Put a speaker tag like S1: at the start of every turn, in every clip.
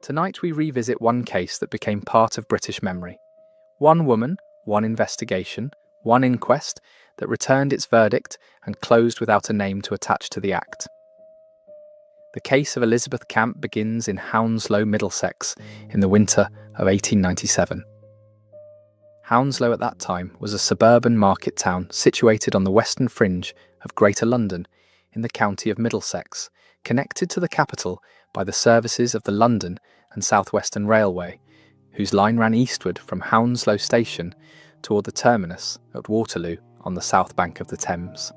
S1: Tonight we revisit one case that became part of British memory. One woman, one investigation, one inquest that returned its verdict and closed without a name to attach to the act. The case of Elizabeth Camp begins in Hounslow, Middlesex, in the winter of 1897. Hounslow at that time was a suburban market town situated on the western fringe of Greater London in the county of Middlesex, connected to the capital by the services of the London and South Western Railway, whose line ran eastward from Hounslow Station toward the terminus at Waterloo on the south bank of the Thames.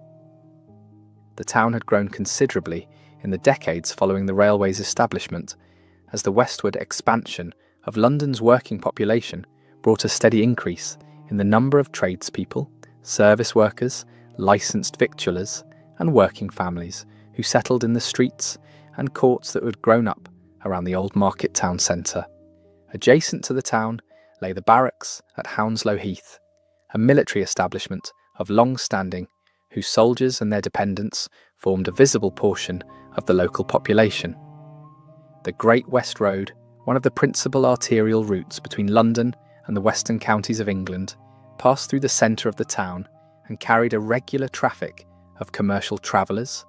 S1: The town had grown considerably in the decades following the railway's establishment, as the westward expansion of London's working population brought a steady increase in the number of tradespeople, service workers, licensed victuallers, and working families who settled in the streets and courts that had grown up around the old market town centre. Adjacent to the town lay the barracks at Hounslow Heath, a military establishment of long standing whose soldiers and their dependents formed a visible portion of the local population. The Great West Road, one of the principal arterial routes between London and the western counties of England, passed through the centre of the town and carried a regular traffic of commercial travellers,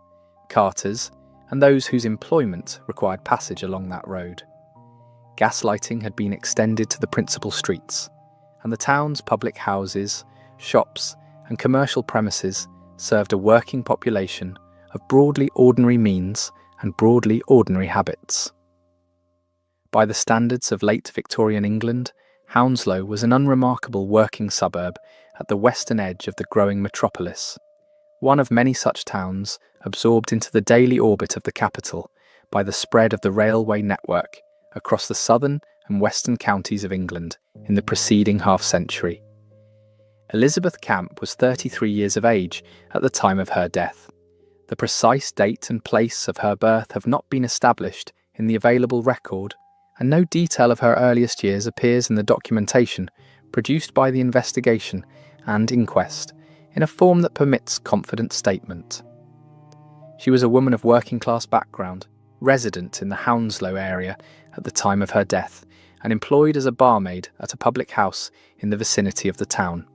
S1: carters, and those whose employment required passage along that road. Gas lighting had been extended to the principal streets, and the town's public houses, shops, and commercial premises served a working population of broadly ordinary means and broadly ordinary habits. By the standards of late Victorian England, Hounslow was an unremarkable working suburb at the western edge of the growing metropolis, one of many such towns absorbed into the daily orbit of the capital by the spread of the railway network across the southern and western counties of England in the preceding half-century. Elizabeth Camp was 33 years of age at the time of her death. The precise date and place of her birth have not been established in the available record, and no detail of her earliest years appears in the documentation produced by the investigation and inquest in a form that permits confident statement. She was a woman of working-class background, resident in the Hounslow area at the time of her death, and employed as a barmaid at a public house in the vicinity of the town.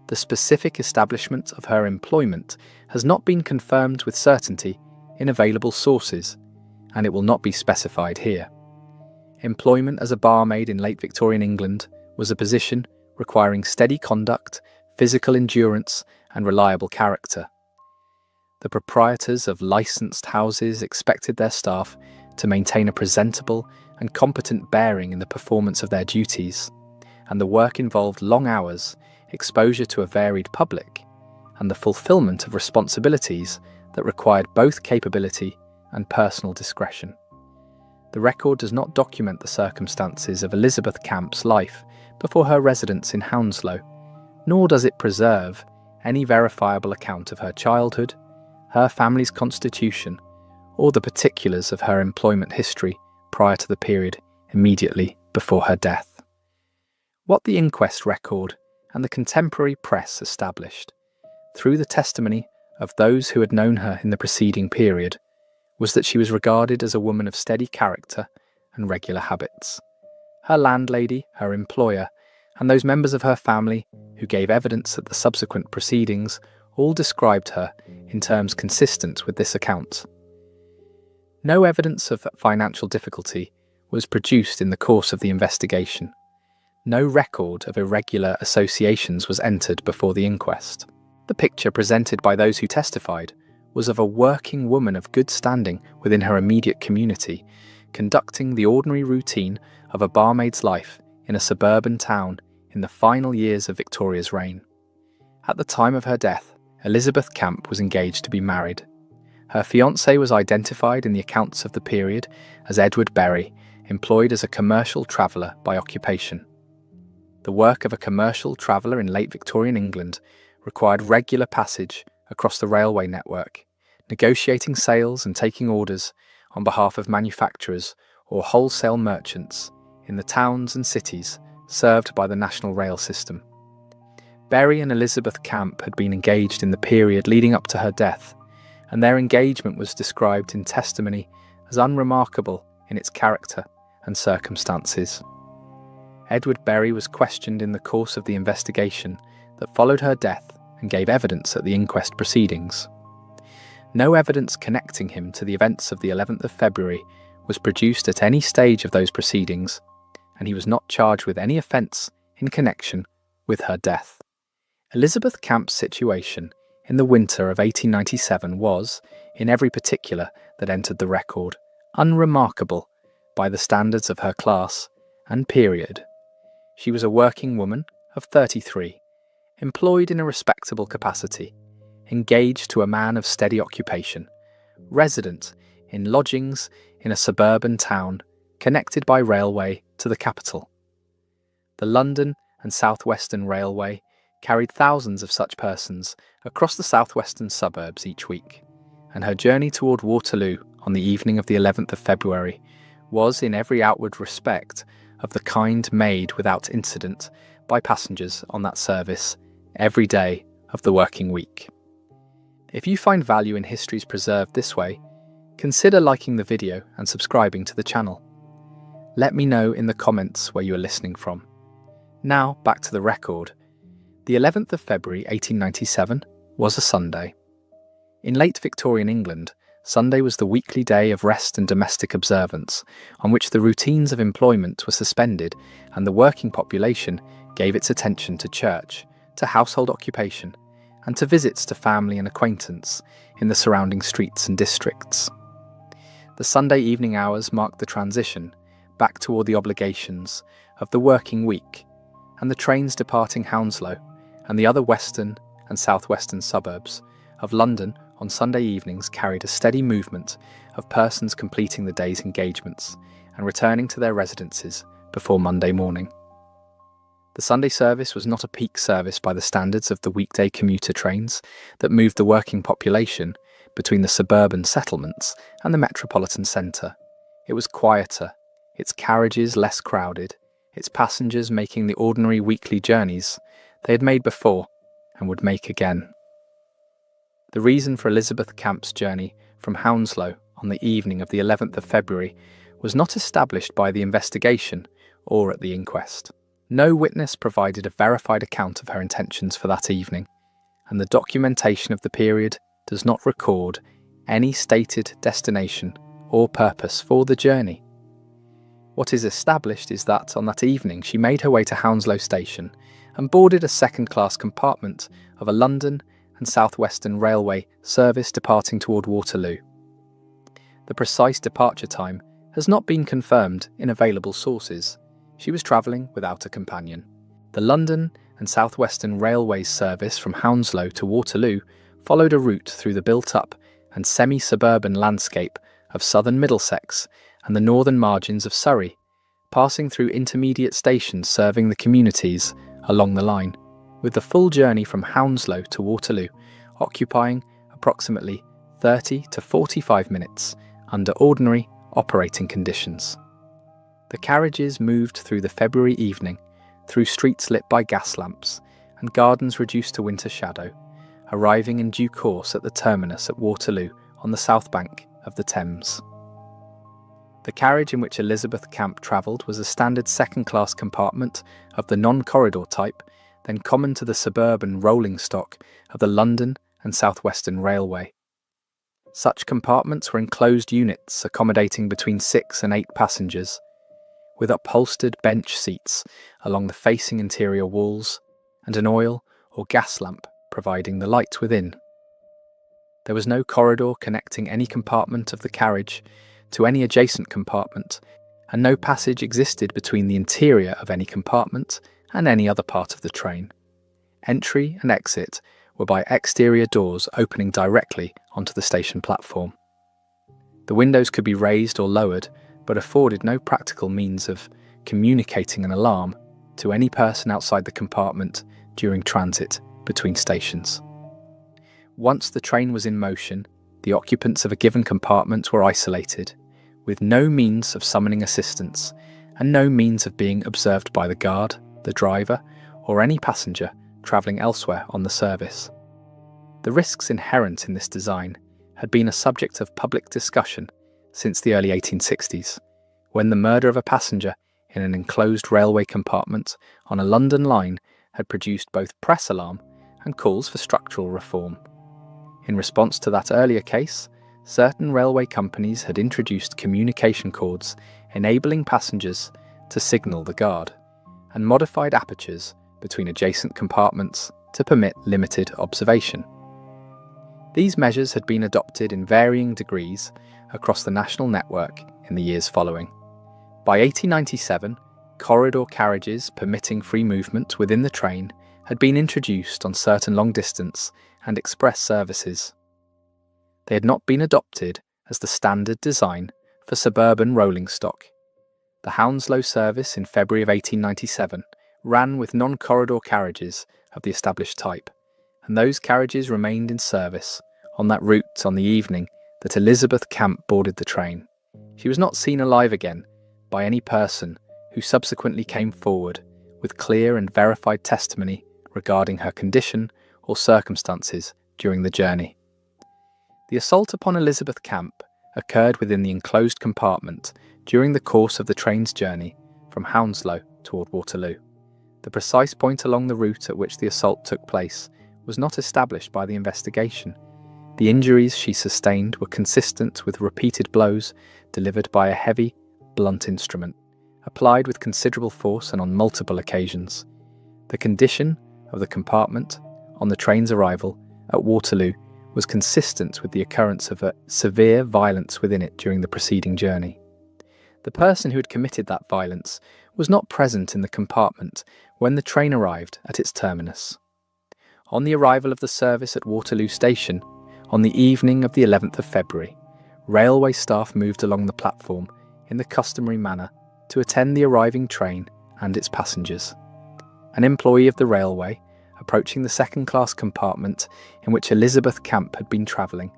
S1: The specific establishment of her employment has not been confirmed with certainty in available sources, and it will not be specified here. Employment as a barmaid in late Victorian England was a position requiring steady conduct, physical endurance, and reliable character. The proprietors of licensed houses expected their staff to maintain a presentable and competent bearing in the performance of their duties, and the work involved long hours, exposure to a varied public, and the fulfilment of responsibilities that required both capability and personal discretion. The record does not document the circumstances of Elizabeth Camp's life before her residence in Hounslow, nor does it preserve any verifiable account of her childhood, her family's constitution, or the particulars of her employment history prior to the period immediately before her death. What the inquest record and the contemporary press established, through the testimony of those who had known her in the preceding period, was that she was regarded as a woman of steady character and regular habits. Her landlady, her employer, and those members of her family who gave evidence at the subsequent proceedings all described her in terms consistent with this account. No evidence of financial difficulty was produced in the course of the investigation. No record of irregular associations was entered before the inquest. The picture presented by those who testified was of a working woman of good standing within her immediate community, conducting the ordinary routine of a barmaid's life in a suburban town in the final years of Victoria's reign. At the time of her death, Elizabeth Camp was engaged to be married. Her fiancé was identified in the accounts of the period as Edward Berry, employed as a commercial traveller by occupation. The work of a commercial traveller in late Victorian England required regular passage across the railway network, negotiating sales and taking orders on behalf of manufacturers or wholesale merchants in the towns and cities served by the national rail system. Berry and Elizabeth Camp had been engaged in the period leading up to her death, and their engagement was described in testimony as unremarkable in its character and circumstances. Edward Berry was questioned in the course of the investigation that followed her death and gave evidence at the inquest proceedings. No evidence connecting him to the events of the 11th of February was produced at any stage of those proceedings, and he was not charged with any offence in connection with her death. Elizabeth Camp's situation in the winter of 1897 was, in every particular that entered the record, unremarkable by the standards of her class and period. She was a working woman of 33, employed in a respectable capacity, engaged to a man of steady occupation, resident in lodgings in a suburban town connected by railway to the capital. The London and South Western Railway carried thousands of such persons across the southwestern suburbs each week, and her journey toward Waterloo on the evening of the 11th of February was, in every outward respect, of the kind made without incident by passengers on that service every day of the working week. If you find value in histories preserved this way, consider liking the video and subscribing to the channel. Let me know in the comments where you are listening from. Now back to the record. The 11th of February 1897 was a Sunday. In late Victorian England, Sunday was the weekly day of rest and domestic observance, on which the routines of employment were suspended and the working population gave its attention to church, to household occupation, and to visits to family and acquaintance in the surrounding streets and districts. The Sunday evening hours marked the transition back toward the obligations of the working week, and the trains departing Hounslow and the other western and southwestern suburbs of London on Sunday evenings carried a steady movement of persons completing the day's engagements and returning to their residences before Monday morning. The Sunday service was not a peak service by the standards of the weekday commuter trains that moved the working population between the suburban settlements and the metropolitan centre. It was quieter, its carriages less crowded, its passengers making the ordinary weekly journeys they had made before and would make again. The reason for Elizabeth Camp's journey from Hounslow on the evening of the 11th of February was not established by the investigation or at the inquest. No witness provided a verified account of her intentions for that evening, and the documentation of the period does not record any stated destination or purpose for the journey. What is established is that on that evening she made her way to Hounslow station and boarded a second-class compartment of a London and South Western Railway service departing toward Waterloo. The precise departure time has not been confirmed in available sources. She was travelling without a companion. The London and South Western Railway's service from Hounslow to Waterloo followed a route through the built-up and semi-suburban landscape of southern Middlesex and the northern margins of Surrey, passing through intermediate stations serving the communities along the line, with the full journey from Hounslow to Waterloo occupying approximately 30 to 45 minutes under ordinary operating conditions. The carriages moved through the February evening, through streets lit by gas lamps and gardens reduced to winter shadow, arriving in due course at the terminus at Waterloo on the south bank of the Thames. The carriage in which Elizabeth Camp travelled was a standard second-class compartment of the non-corridor type, then common to the suburban rolling stock of the London and South Western Railway. Such compartments were enclosed units accommodating between 6 and 8 passengers, with upholstered bench seats along the facing interior walls and an oil or gas lamp providing the light within. There was no corridor connecting any compartment of the carriage to any adjacent compartment, and no passage existed between the interior of any compartment and any other part of the train. Entry and exit were by exterior doors opening directly onto the station platform. The windows could be raised or lowered, but afforded no practical means of communicating an alarm to any person outside the compartment during transit between stations. Once the train was in motion, the occupants of a given compartment were isolated, with no means of summoning assistance and no means of being observed by the guard, the driver, or any passenger travelling elsewhere on the service. The risks inherent in this design had been a subject of public discussion since the early 1860s, when the murder of a passenger in an enclosed railway compartment on a London line had produced both press alarm and calls for structural reform. In response to that earlier case, certain railway companies had introduced communication cords enabling passengers to signal the guard, and modified apertures between adjacent compartments to permit limited observation. These measures had been adopted in varying degrees across the national network in the years following. By 1897, corridor carriages permitting free movement within the train had been introduced on certain long-distance and express services. They had not been adopted as the standard design for suburban rolling stock. The Hounslow service in February of 1897 ran with non-corridor carriages of the established type, and those carriages remained in service on that route on the evening that Elizabeth Camp boarded the train. She was not seen alive again by any person who subsequently came forward with clear and verified testimony regarding her condition or circumstances during the journey. The assault upon Elizabeth Camp occurred within the enclosed compartment during the course of the train's journey from Hounslow toward Waterloo. The precise point along the route at which the assault took place was not established by the investigation. The injuries she sustained were consistent with repeated blows delivered by a heavy, blunt instrument, applied with considerable force and on multiple occasions. The condition of the compartment on the train's arrival at Waterloo was consistent with the occurrence of a severe violence within it during the preceding journey. The person who had committed that violence was not present in the compartment when the train arrived at its terminus. On the arrival of the service at Waterloo Station, on the evening of the 11th of February, railway staff moved along the platform in the customary manner to attend the arriving train and its passengers. An employee of the railway, approaching the second-class compartment in which Elizabeth Camp had been travelling,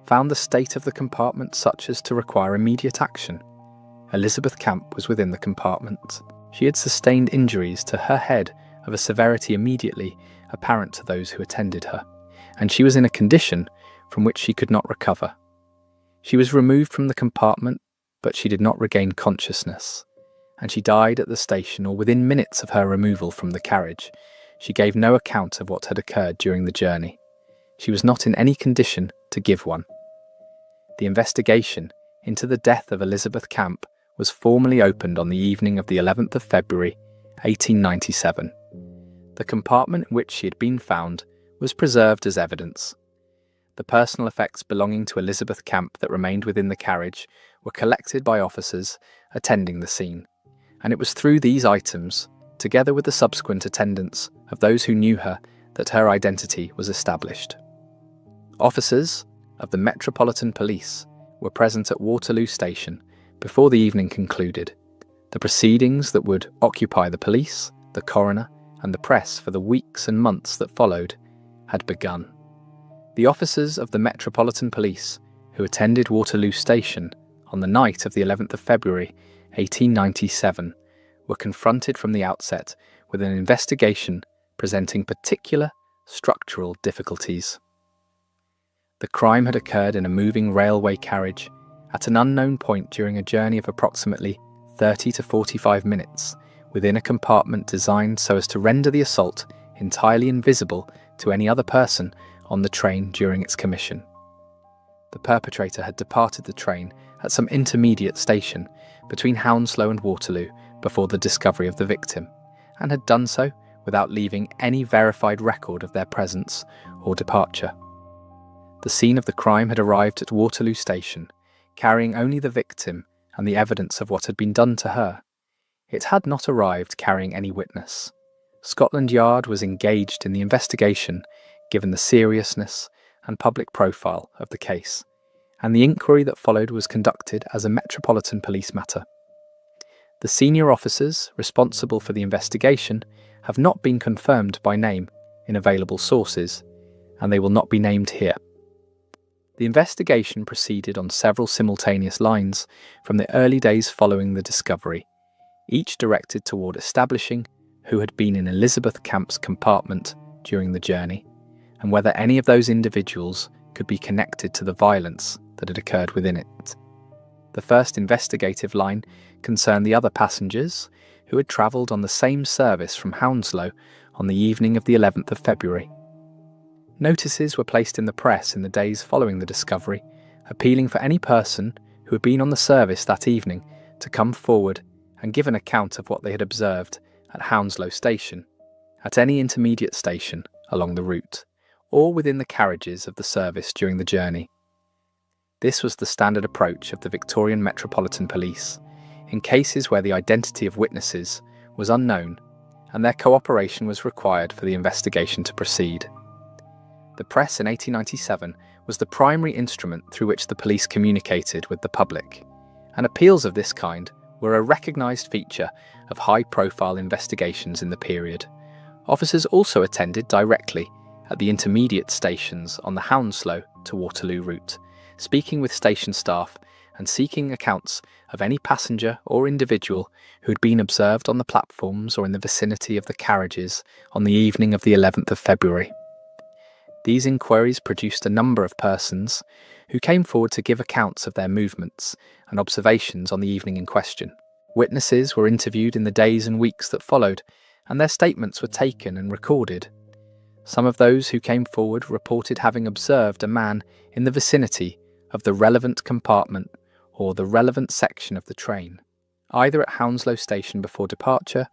S1: found the state of the compartment such as to require immediate action. Elizabeth Camp was within the compartment. She had sustained injuries to her head of a severity immediately apparent to those who attended her, and she was in a condition from which she could not recover. She was removed from the compartment, but she did not regain consciousness, and she died at the station or within minutes of her removal from the carriage. She gave no account of what had occurred during the journey. She was not in any condition to give one. The investigation into the death of Elizabeth Camp was formally opened on the evening of the 11th of February, 1897. The compartment in which she had been found was preserved as evidence. The personal effects belonging to Elizabeth Camp that remained within the carriage were collected by officers attending the scene, and it was through these items, together with the subsequent attendance of those who knew her, that her identity was established. Officers of the Metropolitan Police were present at Waterloo Station before the evening concluded. The proceedings that would occupy the police, the coroner, and the press for the weeks and months that followed had begun. The officers of the Metropolitan Police who attended Waterloo Station on the night of the 11th of February, 1897, were confronted from the outset with an investigation presenting particular structural difficulties. The crime had occurred in a moving railway carriage at an unknown point during a journey of approximately 30 to 45 minutes within a compartment designed so as to render the assault entirely invisible to any other person on the train during its commission. The perpetrator had departed the train at some intermediate station between Hounslow and Waterloo before the discovery of the victim, and had done so without leaving any verified record of their presence or departure. The scene of the crime had arrived at Waterloo Station, carrying only the victim and the evidence of what had been done to her. It had not arrived carrying any witness. Scotland Yard was engaged in the investigation, given the seriousness and public profile of the case, and the inquiry that followed was conducted as a Metropolitan Police matter. The senior officers responsible for the investigation have not been confirmed by name in available sources, and they will not be named here. The investigation proceeded on several simultaneous lines from the early days following the discovery, each directed toward establishing who had been in Elizabeth Camp's compartment during the journey, and whether any of those individuals could be connected to the violence that had occurred within it. The first investigative line concerned the other passengers who had travelled on the same service from Hounslow on the evening of the 11th of February. Notices were placed in the press in the days following the discovery, appealing for any person who had been on the service that evening to come forward and give an account of what they had observed at Hounslow Station, at any intermediate station along the route, or within the carriages of the service during the journey. This was the standard approach of the Victorian Metropolitan Police in cases where the identity of witnesses was unknown and their cooperation was required for the investigation to proceed. The press in 1897 was the primary instrument through which the police communicated with the public, and appeals of this kind were a recognised feature of high-profile investigations in the period. Officers also attended directly at the intermediate stations on the Hounslow to Waterloo route, speaking with station staff and seeking accounts of any passenger or individual who had been observed on the platforms or in the vicinity of the carriages on the evening of the 11th of February. These inquiries produced a number of persons who came forward to give accounts of their movements and observations on the evening in question. Witnesses were interviewed in the days and weeks that followed, and their statements were taken and recorded. Some of those who came forward reported having observed a man in the vicinity of the relevant compartment or the relevant section of the train, either at Hounslow Station before departure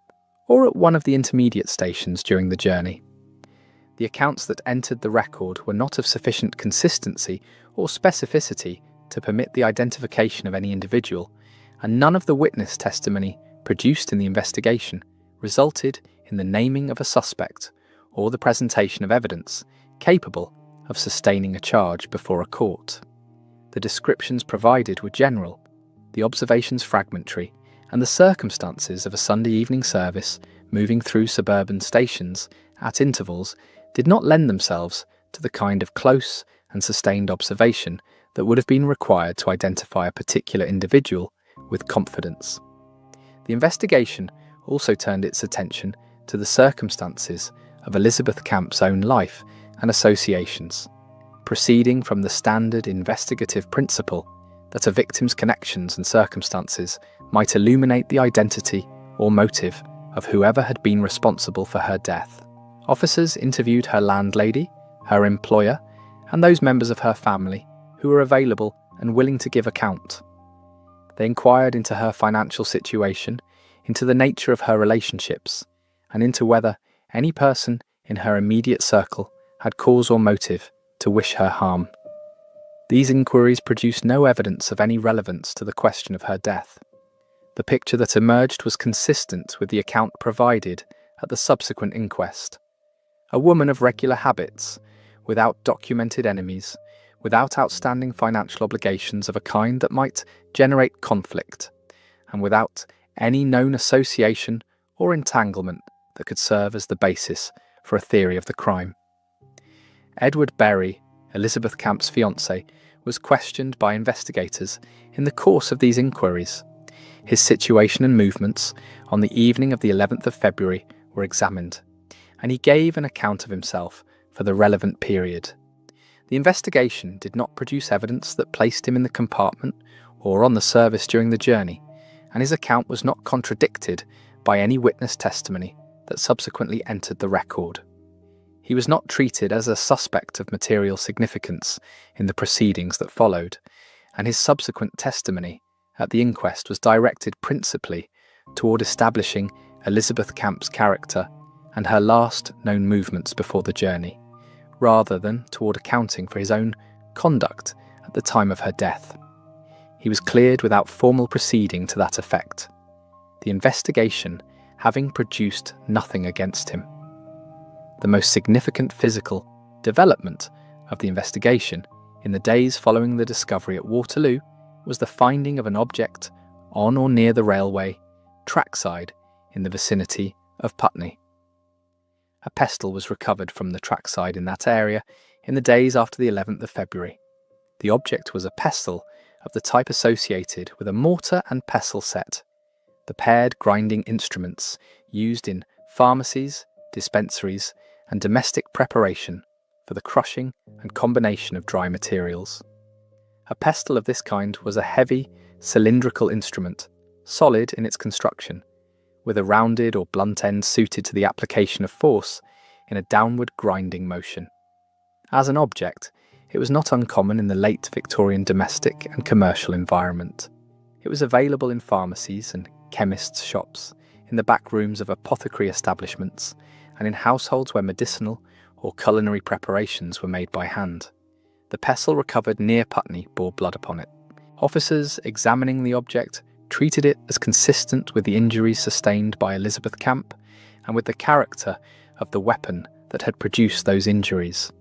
S1: or at one of the intermediate stations during the journey. The accounts that entered the record were not of sufficient consistency or specificity to permit the identification of any individual, and none of the witness testimony produced in the investigation resulted in the naming of a suspect or the presentation of evidence capable of sustaining a charge before a court. The descriptions provided were general, the observations fragmentary, and the circumstances of a Sunday evening service moving through suburban stations at intervals did not lend themselves to the kind of close and sustained observation that would have been required to identify a particular individual with confidence. The investigation also turned its attention to the circumstances of Elizabeth Camp's own life and associations, proceeding from the standard investigative principle that a victim's connections and circumstances might illuminate the identity or motive of whoever had been responsible for her death. Officers interviewed her landlady, her employer, and those members of her family who were available and willing to give account. They inquired into her financial situation, into the nature of her relationships, and into whether any person in her immediate circle had cause or motive to wish her harm. These inquiries produced no evidence of any relevance to the question of her death. The picture that emerged was consistent with the account provided at the subsequent inquest. A woman of regular habits, without documented enemies, without outstanding financial obligations of a kind that might generate conflict, and without any known association or entanglement that could serve as the basis for a theory of the crime. Edward Berry, Elizabeth Camp's fiancé, was questioned by investigators in the course of these inquiries. His situation and movements on the evening of the 11th of February were examined, and he gave an account of himself for the relevant period. The investigation did not produce evidence that placed him in the compartment or on the service during the journey, and his account was not contradicted by any witness testimony that subsequently entered the record. He was not treated as a suspect of material significance in the proceedings that followed, and his subsequent testimony at the inquest was directed principally toward establishing Elizabeth Camp's character and her last known movements before the journey, rather than toward accounting for his own conduct at the time of her death. He was cleared without formal proceeding to that effect, the investigation having produced nothing against him. The most significant physical development of the investigation in the days following the discovery at Waterloo was the finding of an object on or near the railway trackside in the vicinity of Putney. A pestle was recovered from the trackside in that area in the days after the 11th of February. The object was a pestle of the type associated with a mortar and pestle set, the paired grinding instruments used in pharmacies, dispensaries, and domestic preparation for the crushing and combination of dry materials. A pestle of this kind was a heavy, cylindrical instrument, solid in its construction, with a rounded or blunt end suited to the application of force in a downward grinding motion. As an object, it was not uncommon in the late Victorian domestic and commercial environment. It was available in pharmacies and chemists' shops, in the back rooms of apothecary establishments, and in households where medicinal or culinary preparations were made by hand. The pestle recovered near Putney bore blood upon it. Officers examining the object treated it as consistent with the injuries sustained by Elizabeth Camp and with the character of the weapon that had produced those injuries.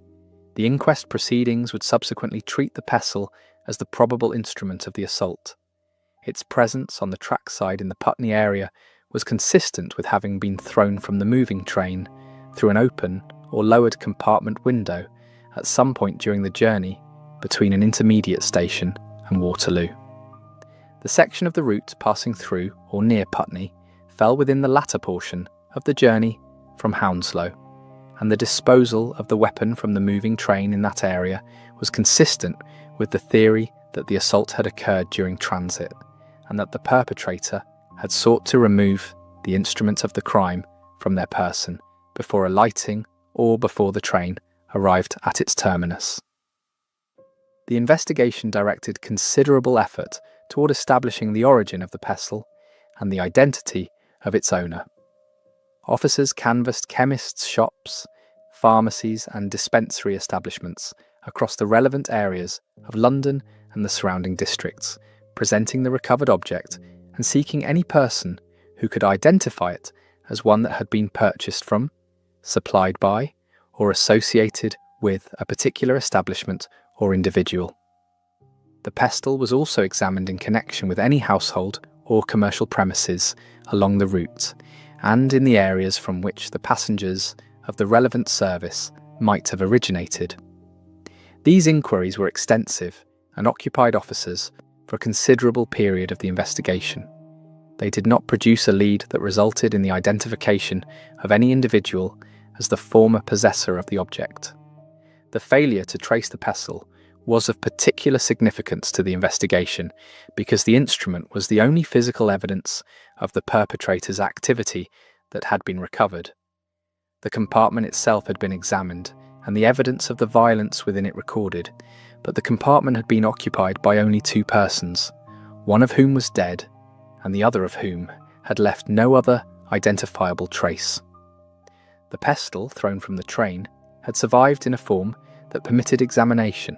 S1: The inquest proceedings would subsequently treat the pestle as the probable instrument of the assault. Its presence on the trackside in the Putney area was consistent with having been thrown from the moving train through an open or lowered compartment window at some point during the journey between an intermediate station and Waterloo. The section of the route passing through or near Putney fell within the latter portion of the journey from Hounslow, and the disposal of the weapon from the moving train in that area was consistent with the theory that the assault had occurred during transit, and that the perpetrator had sought to remove the instrument of the crime from their person before alighting or before the train arrived at its terminus. The investigation directed considerable effort toward establishing the origin of the pestle and the identity of its owner. Officers canvassed chemists' shops, pharmacies and dispensary establishments across the relevant areas of London and the surrounding districts, presenting the recovered object and seeking any person who could identify it as one that had been purchased from, supplied by, or associated with a particular establishment or individual. The pestle was also examined in connection with any household or commercial premises along the route, and in the areas from which the passengers of the relevant service might have originated. These inquiries were extensive and occupied officers for a considerable period of the investigation. They did not produce a lead that resulted in the identification of any individual as the former possessor of the object. The failure to trace the pestle was of particular significance to the investigation because the instrument was the only physical evidence of the perpetrator's activity that had been recovered. The compartment itself had been examined and the evidence of the violence within it recorded, but the compartment had been occupied by only two persons, one of whom was dead and the other of whom had left no other identifiable trace. The pestle thrown from the train had survived in a form that permitted examination.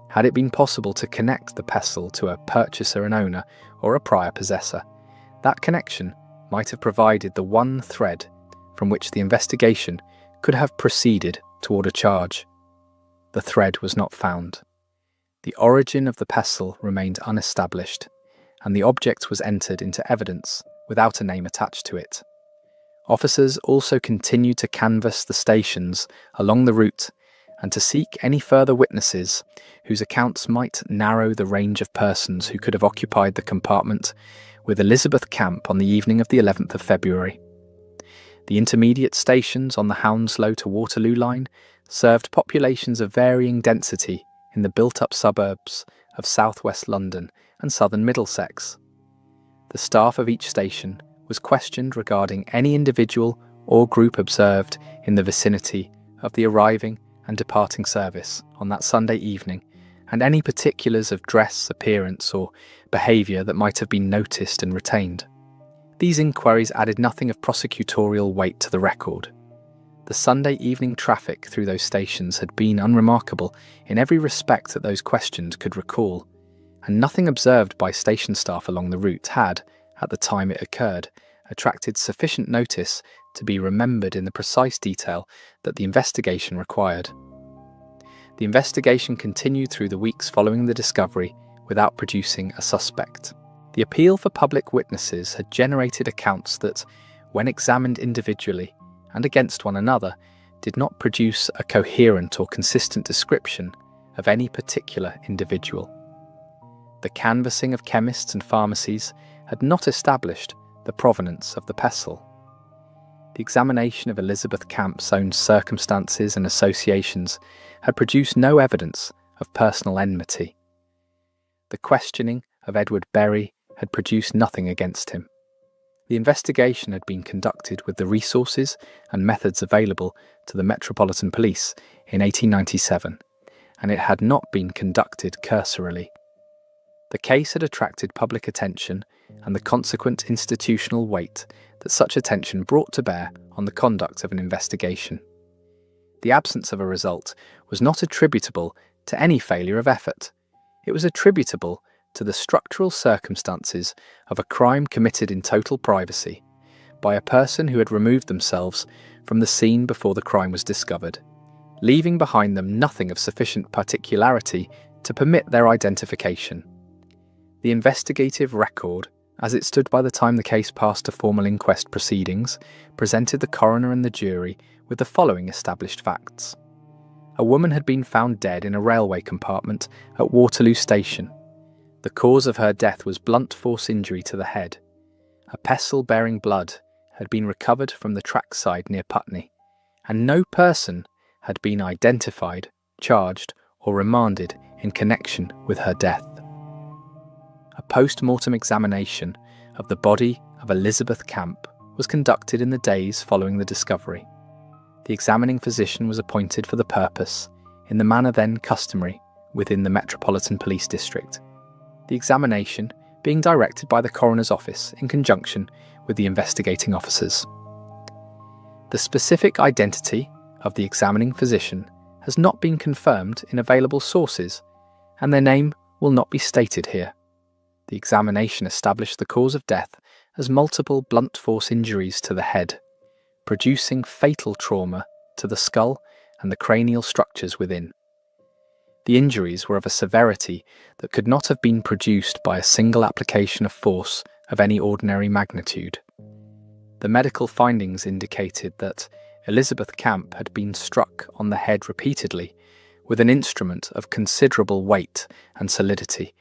S1: Had it been possible to connect the pestle to a purchaser and owner or a prior possessor, that connection might have provided the one thread from which the investigation could have proceeded toward a charge. The thread was not found. The origin of the pestle remained unestablished, and the object was entered into evidence without a name attached to it. Officers also continued to canvass the stations along the route and to seek any further witnesses whose accounts might narrow the range of persons who could have occupied the compartment with Elizabeth Camp on the evening of the 11th of February. The intermediate stations on the Hounslow to Waterloo line served populations of varying density in the built-up suburbs of southwest London and southern Middlesex. The staff of each station was questioned regarding any individual or group observed in the vicinity of the arriving and departing service on that Sunday evening, and any particulars of dress, appearance, or behaviour that might have been noticed and retained. These inquiries added nothing of prosecutorial weight to the record. The Sunday evening traffic through those stations had been unremarkable in every respect that those questioned could recall, and nothing observed by station staff along the route had, at the time it occurred, attracted sufficient notice to be remembered in the precise detail that the investigation required. The investigation continued through the weeks following the discovery without producing a suspect. The appeal for public witnesses had generated accounts that, when examined individually and against one another, did not produce a coherent or consistent description of any particular individual. The canvassing of chemists and pharmacies had not established the provenance of the pestle. The examination of Elizabeth Camp's own circumstances and associations had produced no evidence of personal enmity. The questioning of Edward Berry had produced nothing against him. The investigation had been conducted with the resources and methods available to the Metropolitan Police in 1897, and it had not been conducted cursorily. The case had attracted public attention and the consequent institutional weight that such attention brought to bear on the conduct of an investigation. The absence of a result was not attributable to any failure of effort. It was attributable to the structural circumstances of a crime committed in total privacy by a person who had removed themselves from the scene before the crime was discovered, leaving behind them nothing of sufficient particularity to permit their identification. The investigative record, as it stood by the time the case passed to formal inquest proceedings, presented the coroner and the jury with the following established facts. A woman had been found dead in a railway compartment at Waterloo Station. The cause of her death was blunt force injury to the head. A pestle bearing blood had been recovered from the trackside near Putney, and no person had been identified, charged, or remanded in connection with her death. A post-mortem examination of the body of Elizabeth Camp was conducted in the days following the discovery. The examining physician was appointed for the purpose, in the manner then customary within the Metropolitan Police District, the examination being directed by the coroner's office in conjunction with the investigating officers. The specific identity of the examining physician has not been confirmed in available sources, and their name will not be stated here. The examination established the cause of death as multiple blunt force injuries to the head, producing fatal trauma to the skull and the cranial structures within. The injuries were of a severity that could not have been produced by a single application of force of any ordinary magnitude. The medical findings indicated that Elizabeth Camp had been struck on the head repeatedly with an instrument of considerable weight and solidity,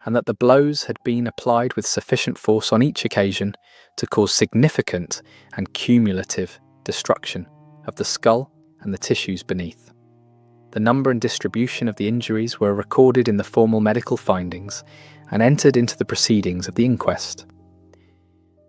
S1: and that the blows had been applied with sufficient force on each occasion to cause significant and cumulative destruction of the skull and the tissues beneath. The number and distribution of the injuries were recorded in the formal medical findings and entered into the proceedings of the inquest.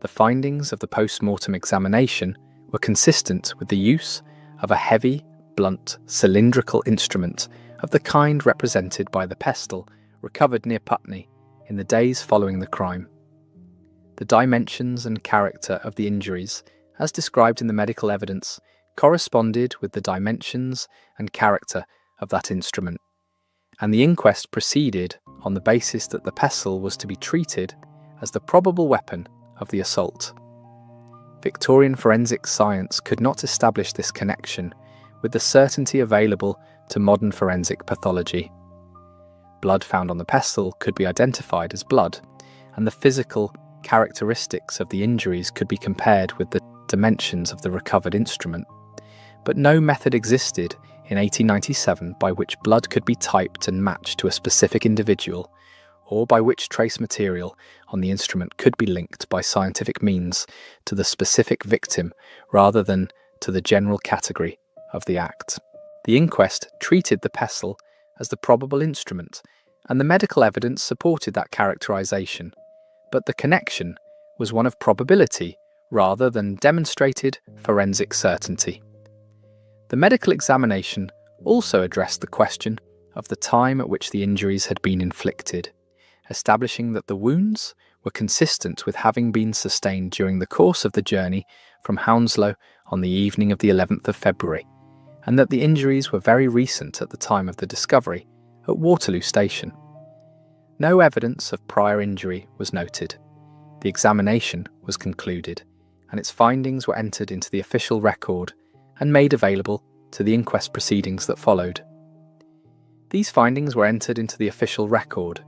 S1: The findings of the post-mortem examination were consistent with the use of a heavy, blunt, cylindrical instrument of the kind represented by the pestle recovered near Putney in the days following the crime. The dimensions and character of the injuries, as described in the medical evidence, corresponded with the dimensions and character of that instrument, and the inquest proceeded on the basis that the pestle was to be treated as the probable weapon of the assault. Victorian forensic science could not establish this connection with the certainty available to modern forensic pathology. Blood found on the pestle could be identified as blood, and the physical characteristics of the injuries could be compared with the dimensions of the recovered instrument. But no method existed in 1897 by which blood could be typed and matched to a specific individual, or by which trace material on the instrument could be linked by scientific means to the specific victim rather than to the general category of the act. The inquest treated the pestle as the probable instrument, and the medical evidence supported that characterization, but the connection was one of probability rather than demonstrated forensic certainty. The medical examination also addressed the question of the time at which the injuries had been inflicted, establishing that the wounds were consistent with having been sustained during the course of the journey from Hounslow on the evening of the 11th of February, and that the injuries were very recent at the time of the discovery at Waterloo Station. No evidence of prior injury was noted. The examination was concluded, and its findings were entered into the official record and made available to the inquest proceedings that followed. These findings were entered into the official record.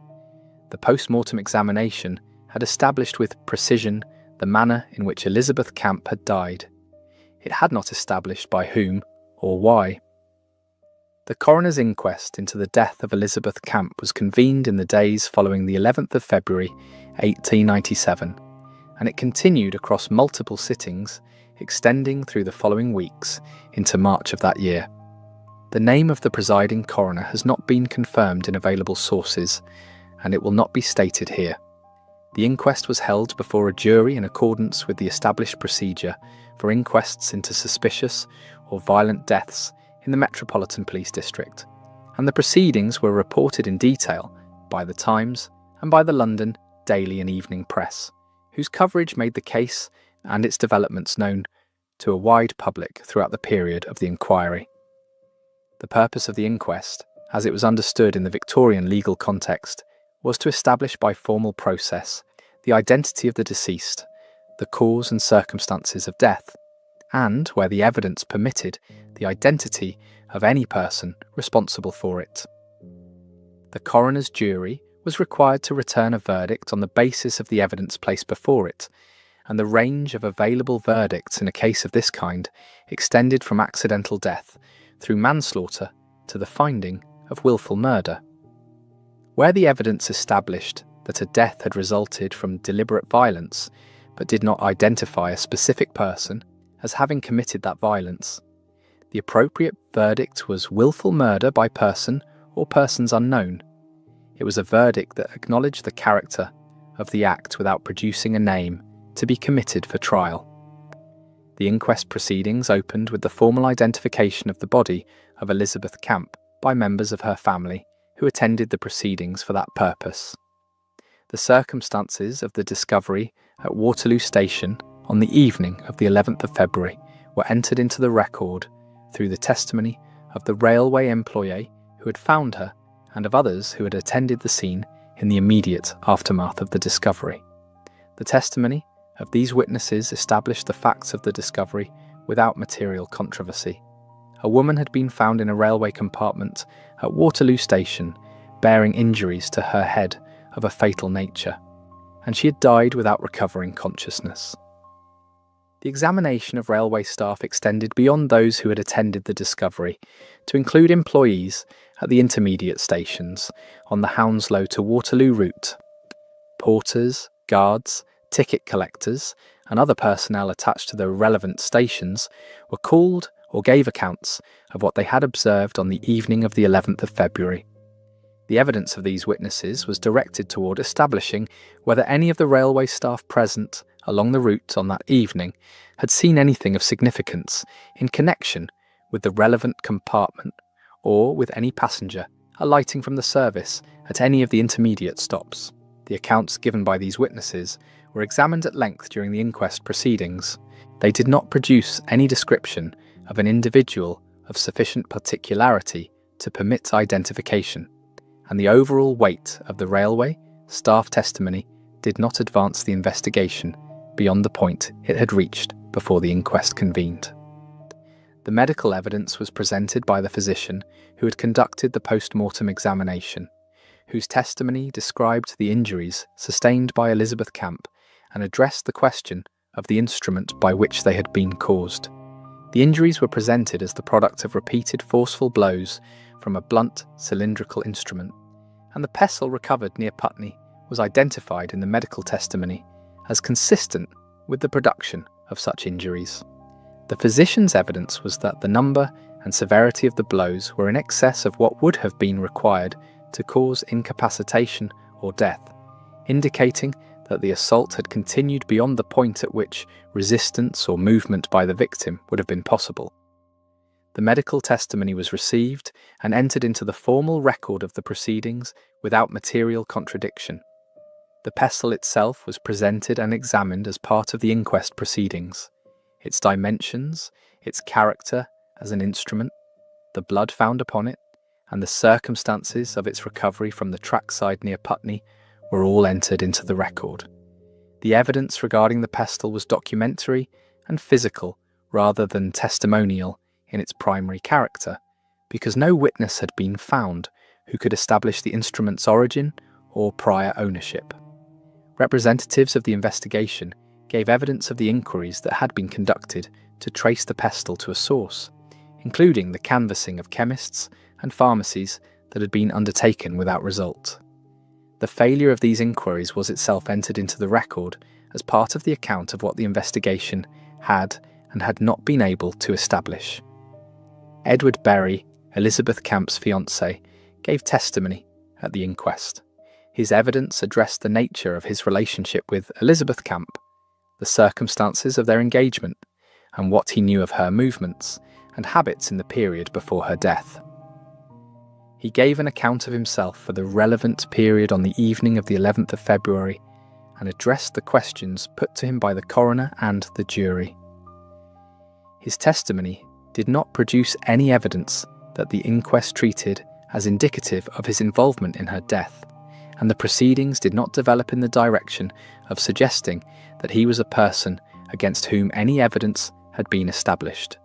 S1: The post-mortem examination had established with precision the manner in which Elizabeth Camp had died. It had not established by whom or why. The coroner's inquest into the death of Elizabeth Camp was convened in the days following the 11th of February 1897, and it continued across multiple sittings, extending through the following weeks into March of that year. The name of the presiding coroner has not been confirmed in available sources, and it will not be stated here. The inquest was held before a jury in accordance with the established procedure for inquests into suspicious or violent deaths in the Metropolitan Police District, and the proceedings were reported in detail by the Times and by the London daily and evening press, whose coverage made the case and its developments known to a wide public throughout the period of the inquiry. The purpose of the inquest, as it was understood in the Victorian legal context, was to establish by formal process the identity of the deceased, the cause and circumstances of death, and, where the evidence permitted, the identity of any person responsible for it. The coroner's jury was required to return a verdict on the basis of the evidence placed before it, and the range of available verdicts in a case of this kind extended from accidental death through manslaughter to the finding of willful murder. Where the evidence established that a death had resulted from deliberate violence, but did not identify a specific person as having committed that violence, the appropriate verdict was willful murder by person or persons unknown. It was a verdict that acknowledged the character of the act without producing a name to be committed for trial. The inquest proceedings opened with the formal identification of the body of Elizabeth Camp by members of her family who attended the proceedings for that purpose. The circumstances of the discovery at Waterloo Station on the evening of the 11th of February were entered into the record through the testimony of the railway employee who had found her and of others who had attended the scene in the immediate aftermath of the discovery. The testimony of these witnesses established the facts of the discovery without material controversy. A woman had been found in a railway compartment at Waterloo Station bearing injuries to her head of a fatal nature, and she had died without recovering consciousness. The examination of railway staff extended beyond those who had attended the discovery to include employees at the intermediate stations on the Hounslow to Waterloo route. Porters, guards, ticket collectors, and other personnel attached to the relevant stations were called or gave accounts of what they had observed on the evening of the 11th of February. The evidence of these witnesses was directed toward establishing whether any of the railway staff present along the route on that evening had seen anything of significance in connection with the relevant compartment or with any passenger alighting from the service at any of the intermediate stops. The accounts given by these witnesses were examined at length during the inquest proceedings. They did not produce any description of an individual of sufficient particularity to permit identification, and the overall weight of the railway staff testimony did not advance the investigation beyond the point it had reached before the inquest convened. The medical evidence was presented by the physician who had conducted the post-mortem examination, whose testimony described the injuries sustained by Elizabeth Camp and addressed the question of the instrument by which they had been caused. The injuries were presented as the product of repeated forceful blows from a blunt cylindrical instrument, and the pestle recovered near Putney was identified in the medical testimony as consistent with the production of such injuries. The physician's evidence was that the number and severity of the blows were in excess of what would have been required to cause incapacitation or death, indicating that the assault had continued beyond the point at which resistance or movement by the victim would have been possible. The medical testimony was received and entered into the formal record of the proceedings without material contradiction. The pestle itself was presented and examined as part of the inquest proceedings. Its dimensions, its character as an instrument, the blood found upon it, and the circumstances of its recovery from the trackside near Putney were all entered into the record. The evidence regarding the pestle was documentary and physical rather than testimonial in its primary character, because no witness had been found who could establish the instrument's origin or prior ownership. Representatives of the investigation gave evidence of the inquiries that had been conducted to trace the pestle to a source, including the canvassing of chemists and pharmacies that had been undertaken without result. The failure of these inquiries was itself entered into the record as part of the account of what the investigation had and had not been able to establish. Edward Berry, Elizabeth Camp's fiancé, gave testimony at the inquest. His evidence addressed the nature of his relationship with Elizabeth Camp, the circumstances of their engagement, and what he knew of her movements and habits in the period before her death. He gave an account of himself for the relevant period on the evening of the 11th of February and addressed the questions put to him by the coroner and the jury. His testimony did not produce any evidence that the inquest treated as indicative of his involvement in her death, and the proceedings did not develop in the direction of suggesting that he was a person against whom any evidence had been established.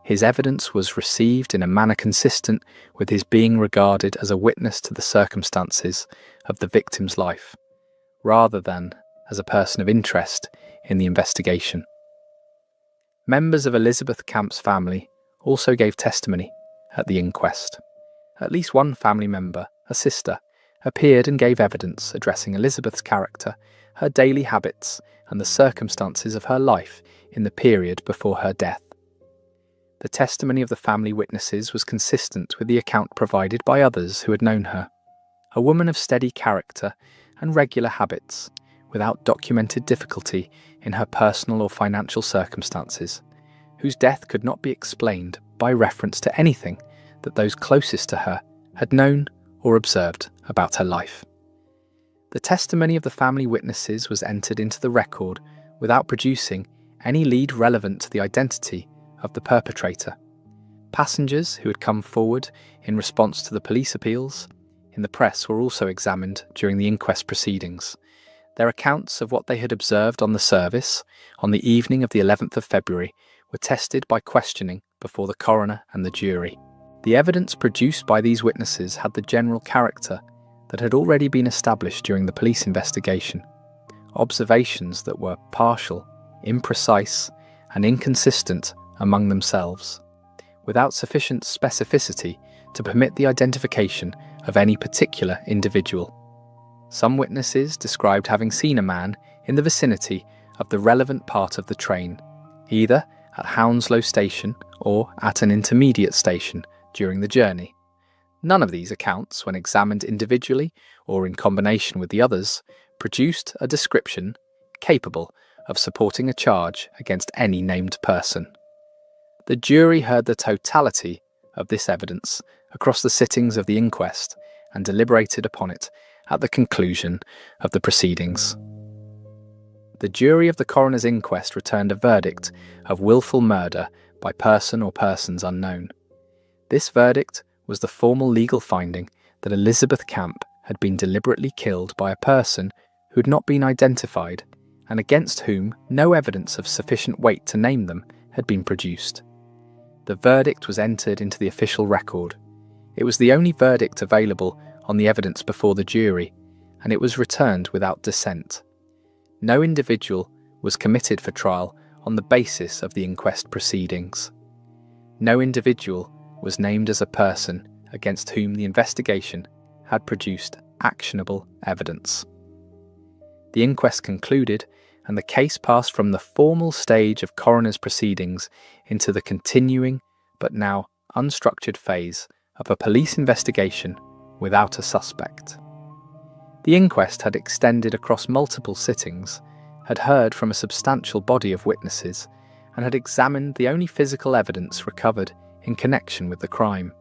S1: His evidence was received in a manner consistent with his being regarded as a witness to the circumstances of the victim's life, rather than as a person of interest in the investigation. Members of Elizabeth Camp's family also gave testimony at the inquest. At least one family member, a sister, appeared and gave evidence addressing Elizabeth's character, her daily habits, and the circumstances of her life in the period before her death. The testimony of the family witnesses was consistent with the account provided by others who had known her. A woman of steady character and regular habits, without documented difficulty in her personal or financial circumstances, whose death could not be explained by reference to anything that those closest to her had known or observed about her life. The testimony of the family witnesses was entered into the record without producing any lead relevant to the identity of the perpetrator. Passengers who had come forward in response to the police appeals in the press were also examined during the inquest proceedings. Their accounts of what they had observed on the service on the evening of the 11th of February were tested by questioning before the coroner and the jury. The evidence produced by these witnesses had the general character that had already been established during the police investigation. Observations that were partial, imprecise, and inconsistent among themselves, without sufficient specificity to permit the identification of any particular individual. Some witnesses described having seen a man in the vicinity of the relevant part of the train, either at Hounslow Station or at an intermediate station during the journey. None of these accounts, when examined individually or in combination with the others, produced a description capable of supporting a charge against any named person. The jury heard the totality of this evidence across the sittings of the inquest and deliberated upon it at the conclusion of the proceedings. The jury of the coroner's inquest returned a verdict of willful murder by person or persons unknown. This verdict was the formal legal finding that Elizabeth Camp had been deliberately killed by a person who had not been identified and against whom no evidence of sufficient weight to name them had been produced. The verdict was entered into the official record. It was the only verdict available on the evidence before the jury, and it was returned without dissent. No individual was committed for trial on the basis of the inquest proceedings. No individual was named as a person against whom the investigation had produced actionable evidence. The inquest concluded, and the case passed from the formal stage of coroner's proceedings into the continuing, but now unstructured phase of a police investigation without a suspect. The inquest had extended across multiple sittings, had heard from a substantial body of witnesses, and had examined the only physical evidence recovered in connection with the crime.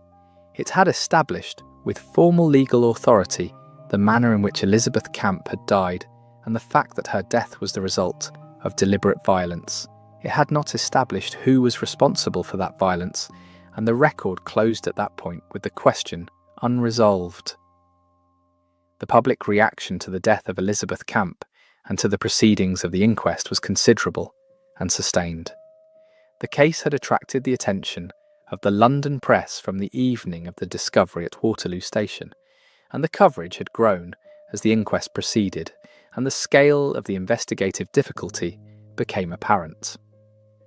S1: It had established, with formal legal authority, the manner in which Elizabeth Camp had died and the fact that her death was the result of deliberate violence. It had not established who was responsible for that violence, and the record closed at that point with the question unresolved. The public reaction to the death of Elizabeth Camp and to the proceedings of the inquest was considerable and sustained. The case had attracted the attention of the London press from the evening of the discovery at Waterloo Station, and the coverage had grown as the inquest proceeded and the scale of the investigative difficulty became apparent.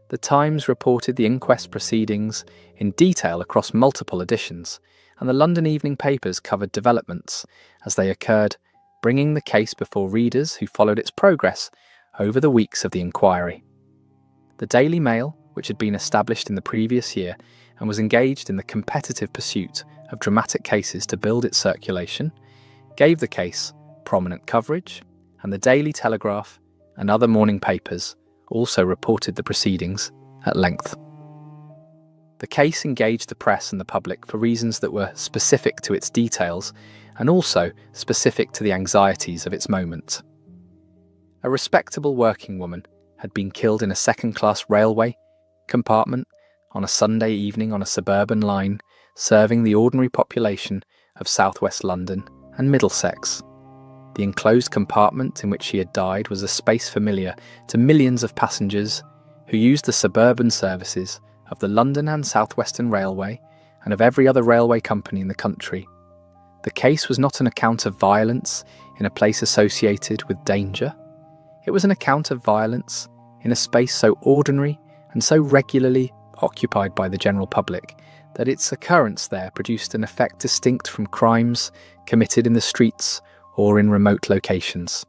S1: The Times reported the inquest proceedings in detail across multiple editions, and the London evening papers covered developments as they occurred, bringing the case before readers who followed its progress over the weeks of the inquiry. The Daily Mail, which had been established in the previous year and was engaged in the competitive pursuit of dramatic cases to build its circulation, gave the case prominent coverage, and the Daily Telegraph and other morning papers also reported the proceedings at length. The case engaged the press and the public for reasons that were specific to its details and also specific to the anxieties of its moment. A respectable working woman had been killed in a second-class railway compartment on a Sunday evening on a suburban line serving the ordinary population of southwest London and Middlesex. The enclosed compartment in which she had died was a space familiar to millions of passengers who used the suburban services of the London and South Western Railway and of every other railway company in the country. The case was not an account of violence in a place associated with danger. It was an account of violence in a space so ordinary and so regularly occupied by the general public that its occurrence there produced an effect distinct from crimes committed in the streets or in remote locations.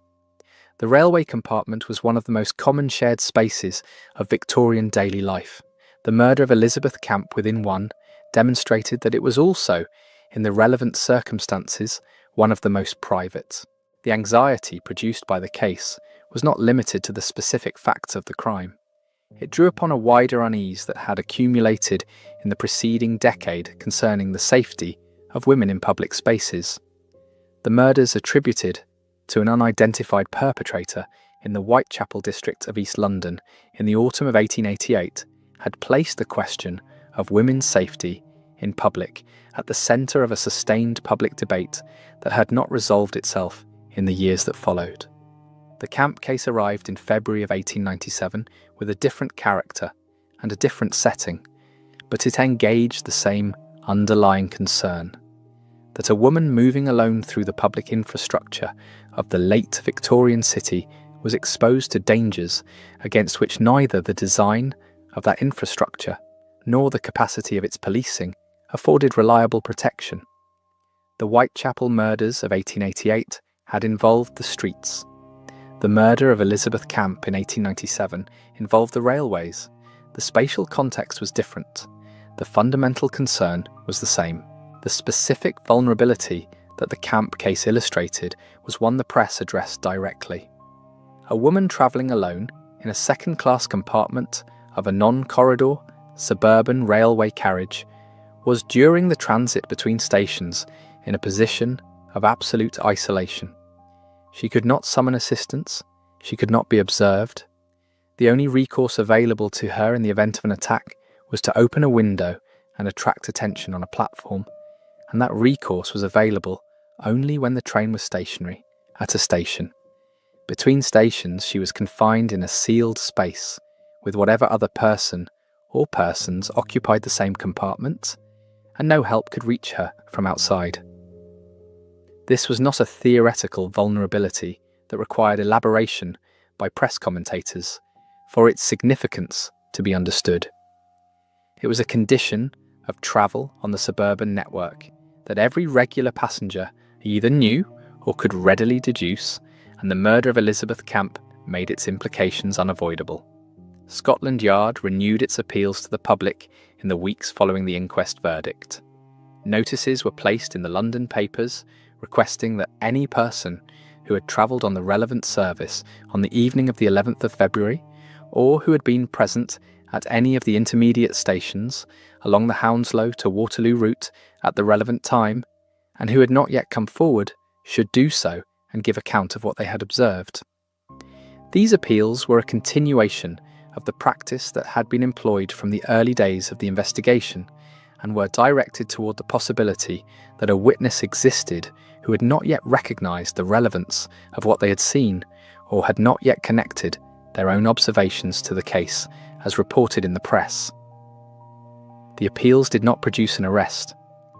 S1: The railway compartment was one of the most common shared spaces of Victorian daily life. The murder of Elizabeth Camp within one demonstrated that it was also, in the relevant circumstances, one of the most private. The anxiety produced by the case was not limited to the specific facts of the crime. It drew upon a wider unease that had accumulated in the preceding decade concerning the safety of women in public spaces. The murders attributed to an unidentified perpetrator in the Whitechapel district of East London in the autumn of 1888 had placed the question of women's safety in public at the centre of a sustained public debate that had not resolved itself in the years that followed. The Camp case arrived in February of 1897 with a different character and a different setting, but it engaged the same underlying concern: that a woman moving alone through the public infrastructure of the late Victorian city was exposed to dangers against which neither the design of that infrastructure nor the capacity of its policing afforded reliable protection. The Whitechapel murders of 1888 had involved the streets. The murder of Elizabeth Camp in 1897 involved the railways. The spatial context was different. The fundamental concern was the same. The specific vulnerability that the Camp case illustrated was one the press addressed directly. A woman travelling alone in a second-class compartment of a non-corridor suburban railway carriage was during the transit between stations in a position of absolute isolation. She could not summon assistance, she could not be observed. The only recourse available to her in the event of an attack was to open a window and attract attention on a platform, and that recourse was available only when the train was stationary, at a station. Between stations she was confined in a sealed space, with whatever other person or persons occupied the same compartment, and no help could reach her from outside. This was not a theoretical vulnerability that required elaboration by press commentators for its significance to be understood. It was a condition of travel on the suburban network that every regular passenger either knew or could readily deduce, and the murder of Elizabeth Camp made its implications unavoidable. Scotland Yard renewed its appeals to the public in the weeks following the inquest verdict. Notices were placed in the London papers requesting that any person who had travelled on the relevant service on the evening of the 11th of February, or who had been present at any of the intermediate stations along the Hounslow to Waterloo route at the relevant time, and who had not yet come forward, should do so and give account of what they had observed. These appeals were a continuation of the practice that had been employed from the early days of the investigation, and were directed toward the possibility that a witness existed who had not yet recognised the relevance of what they had seen, or had not yet connected their own observations to the case as reported in the press. The appeals did not produce an arrest.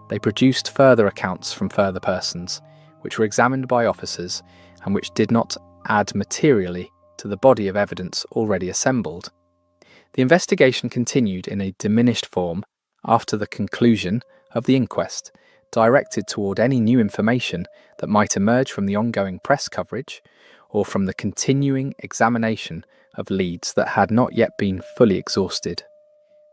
S1: They produced further accounts from further persons, which were examined by officers and which did not add materially to the body of evidence already assembled. The investigation continued in a diminished form after the conclusion of the inquest, directed toward any new information that might emerge from the ongoing press coverage or from the continuing examination of leads that had not yet been fully exhausted.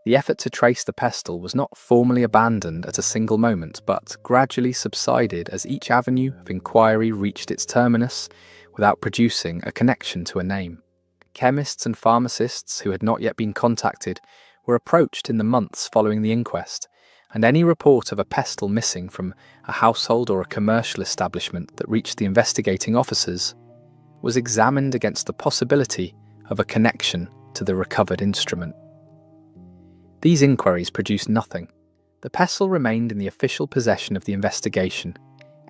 S1: The effort to trace the pestle was not formally abandoned at a single moment, but gradually subsided as each avenue of inquiry reached its terminus without producing a connection to a name. Chemists and pharmacists who had not yet been contacted were approached in the months following the inquest, and any report of a pestle missing from a household or a commercial establishment that reached the investigating officers was examined against the possibility of a connection to the recovered instrument. These inquiries produced nothing. The pestle remained in the official possession of the investigation,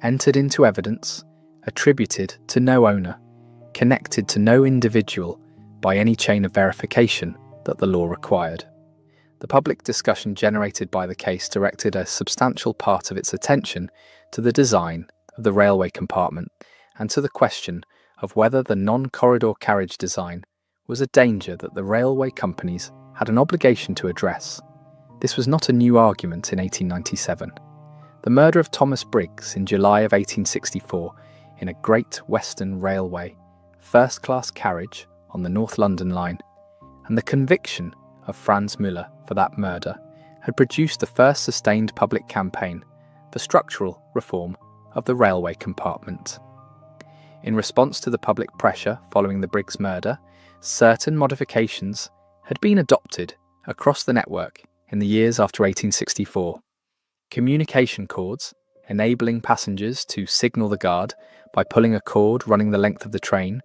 S1: entered into evidence, attributed to no owner, connected to no individual by any chain of verification that the law required. The public discussion generated by the case directed a substantial part of its attention to the design of the railway compartment and to the question of whether the non-corridor carriage design was a danger that the railway companies had an obligation to address. This was not a new argument in 1897. The murder of Thomas Briggs in July of 1864 in a Great Western Railway first-class carriage on the North London line, and the conviction of Franz Müller for that murder had produced the first sustained public campaign for structural reform of the railway compartment. In response to the public pressure following the Briggs murder, certain modifications had been adopted across the network in the years after 1864. Communication cords, enabling passengers to signal the guard by pulling a cord running the length of the train,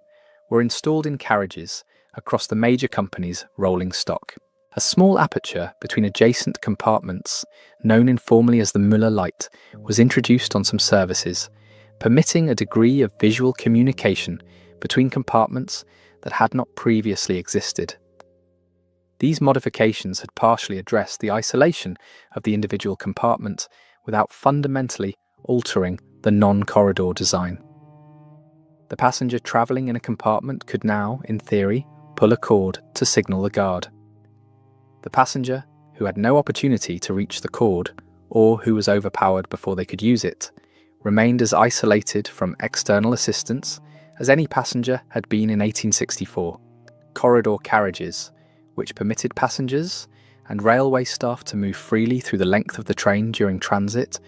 S1: were installed in carriages across the major companies' rolling stock. A small aperture between adjacent compartments, known informally as the Müller light, was introduced on some services, permitting a degree of visual communication between compartments that had not previously existed. These modifications had partially addressed the isolation of the individual compartment without fundamentally altering the non-corridor design. The passenger travelling in a compartment could now, in theory, pull a cord to signal the guard. The passenger who had no opportunity to reach the cord, or who was overpowered before they could use it, remained as isolated from external assistance as any passenger had been in 1864. Corridor carriages, which permitted passengers and railway staff to move freely through the length of the train during transit,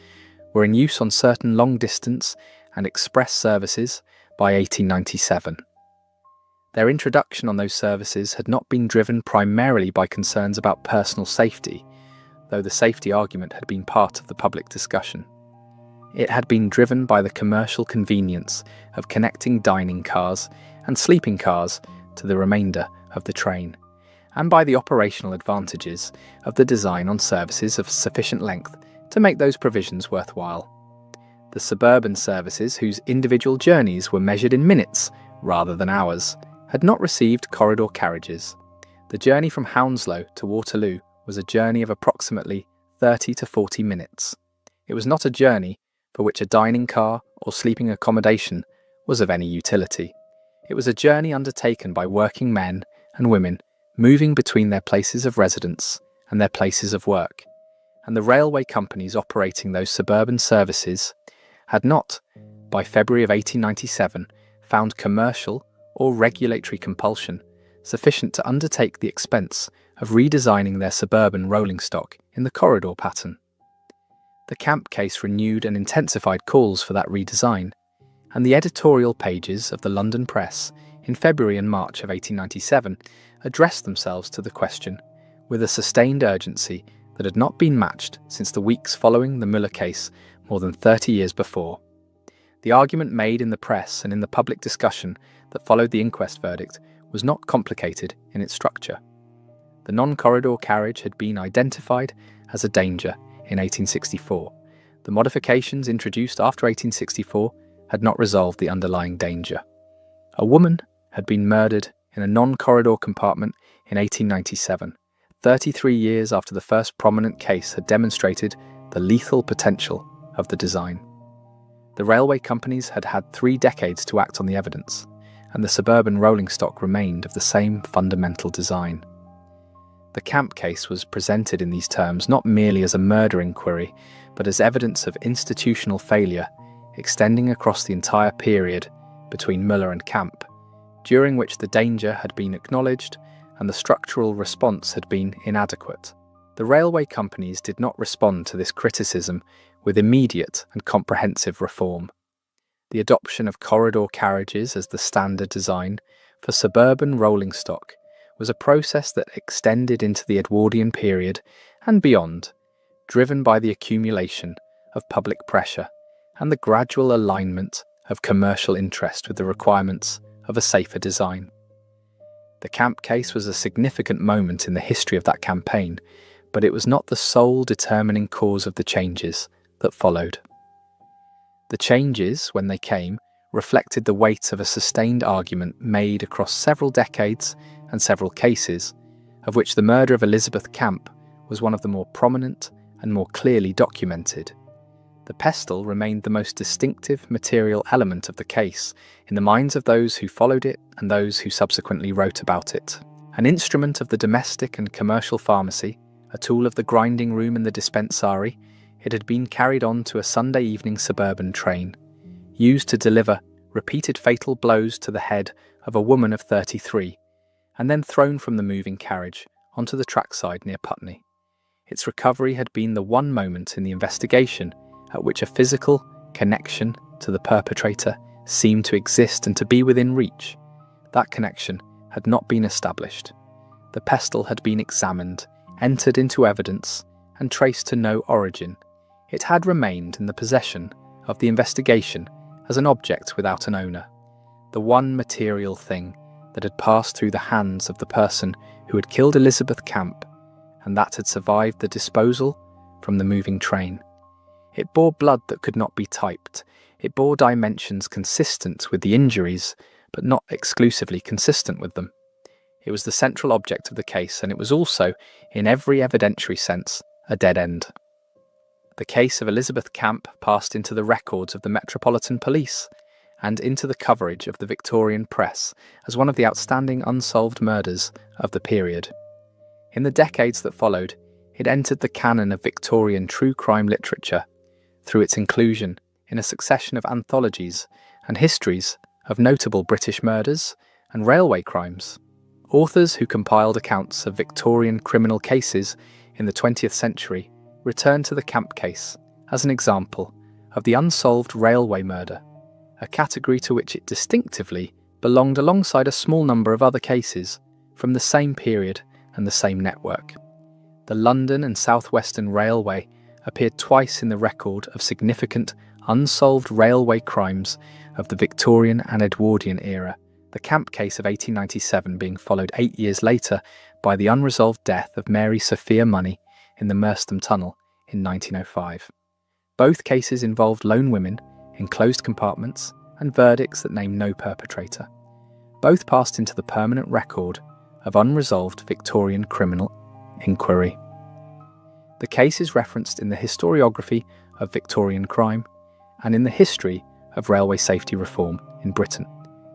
S1: were in use on certain long-distance and express services by 1897. Their introduction on those services had not been driven primarily by concerns about personal safety, though the safety argument had been part of the public discussion. It had been driven by the commercial convenience of connecting dining cars and sleeping cars to the remainder of the train, and by the operational advantages of the design on services of sufficient length to make those provisions worthwhile. The suburban services, whose individual journeys were measured in minutes rather than hours, had not received corridor carriages. The journey from Hounslow to Waterloo was a journey of approximately 30 to 40 minutes. It was not a journey for which a dining car or sleeping accommodation was of any utility. It was a journey undertaken by working men and women moving between their places of residence and their places of work, and the railway companies operating those suburban services had not, by February of 1897, found commercial or regulatory compulsion sufficient to undertake the expense of redesigning their suburban rolling stock in the corridor pattern. The Camp case renewed and intensified calls for that redesign, and the editorial pages of the London press in February and March of 1897 addressed themselves to the question with a sustained urgency that had not been matched since the weeks following the Müller case more than 30 years before. The argument made in the press and in the public discussion that followed the inquest verdict was not complicated in its structure. The non-corridor carriage had been identified as a danger in 1864. The modifications introduced after 1864 had not resolved the underlying danger. A woman had been murdered in a non-corridor compartment in 1897, 33 years after the first prominent case had demonstrated the lethal potential of the design. The railway companies had had 3 decades to act on the evidence, and the suburban rolling stock remained of the same fundamental design. The Camp case was presented in these terms not merely as a murder inquiry, but as evidence of institutional failure extending across the entire period between Müller and Camp, during which the danger had been acknowledged and the structural response had been inadequate. The railway companies did not respond to this criticism with immediate and comprehensive reform. The adoption of corridor carriages as the standard design for suburban rolling stock was a process that extended into the Edwardian period and beyond, driven by the accumulation of public pressure and the gradual alignment of commercial interest with the requirements of a safer design. The Camp case was a significant moment in the history of that campaign, but it was not the sole determining cause of the changes that followed. The changes, when they came, reflected the weight of a sustained argument made across several decades and several cases, of which the murder of Elizabeth Camp was one of the more prominent and more clearly documented. The pestle remained the most distinctive material element of the case in the minds of those who followed it and those who subsequently wrote about it. An instrument of the domestic and commercial pharmacy, a tool of the grinding room and the dispensary, it had been carried on to a Sunday evening suburban train, used to deliver repeated fatal blows to the head of a woman of 33, and then thrown from the moving carriage onto the trackside near Putney. Its recovery had been the one moment in the investigation at which a physical connection to the perpetrator seemed to exist and to be within reach. That connection had not been established. The pestle had been examined, entered into evidence, and traced to no origin. It had remained in the possession of the investigation as an object without an owner, the one material thing that had passed through the hands of the person who had killed Elizabeth Camp, and that had survived the disposal from the moving train. It bore blood that could not be typed. It bore dimensions consistent with the injuries, but not exclusively consistent with them. It was the central object of the case, and it was also, in every evidentiary sense, a dead end. The case of Elizabeth Camp passed into the records of the Metropolitan Police and into the coverage of the Victorian press as one of the outstanding unsolved murders of the period. In the decades that followed, it entered the canon of Victorian true crime literature through its inclusion in a succession of anthologies and histories of notable British murders and railway crimes. Authors who compiled accounts of Victorian criminal cases in the 20th century returned to the Camp case as an example of the unsolved railway murder, a category to which it distinctively belonged alongside a small number of other cases from the same period and the same network. The London and South Western Railway appeared twice in the record of significant unsolved railway crimes of the Victorian and Edwardian era, the Camp case of 1897 being followed 8 years later by the unresolved death of Mary Sophia Money in the Merstham Tunnel in 1905. Both cases involved lone women in closed compartments and verdicts that named no perpetrator. Both passed into the permanent record of unresolved Victorian criminal inquiry. The case is referenced in the historiography of Victorian crime and in the history of railway safety reform in Britain,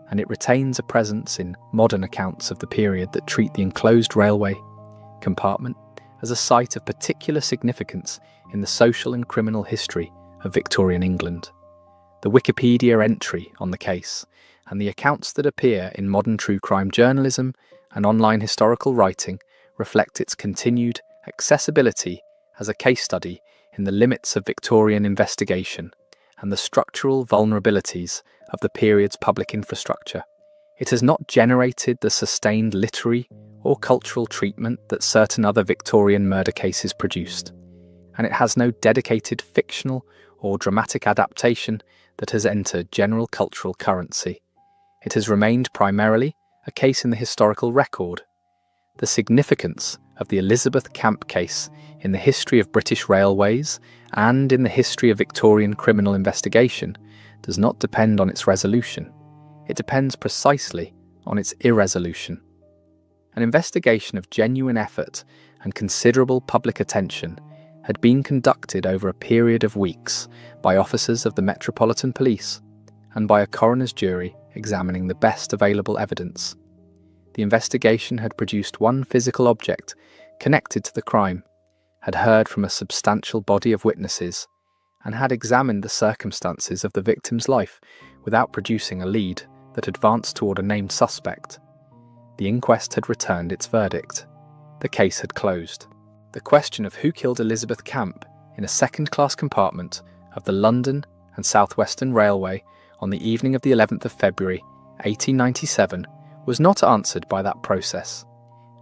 S1: and it retains a presence in modern accounts of the period that treat the enclosed railway compartment as a site of particular significance in the social and criminal history of Victorian England. The Wikipedia entry on the case and the accounts that appear in modern true crime journalism and online historical writing reflect its continued accessibility as a case study in the limits of Victorian investigation and the structural vulnerabilities of the period's public infrastructure. It has not generated the sustained literary or cultural treatment that certain other Victorian murder cases produced, and it has no dedicated fictional or dramatic adaptation that has entered general cultural currency. It has remained primarily a case in the historical record. The significance of the Elizabeth Camp case in the history of British railways and in the history of Victorian criminal investigation does not depend on its resolution. It depends precisely on its irresolution. An investigation of genuine effort and considerable public attention had been conducted over a period of weeks by officers of the Metropolitan Police and by a coroner's jury examining the best available evidence. The investigation had produced one physical object connected to the crime, had heard from a substantial body of witnesses, and had examined the circumstances of the victim's life without producing a lead that advanced toward a named suspect. The inquest had returned its verdict. The case had closed. the question of who killed Elizabeth Camp in a second-class compartment of the London and South Western Railway on the evening of the 11th of February 1897 was not answered by that process,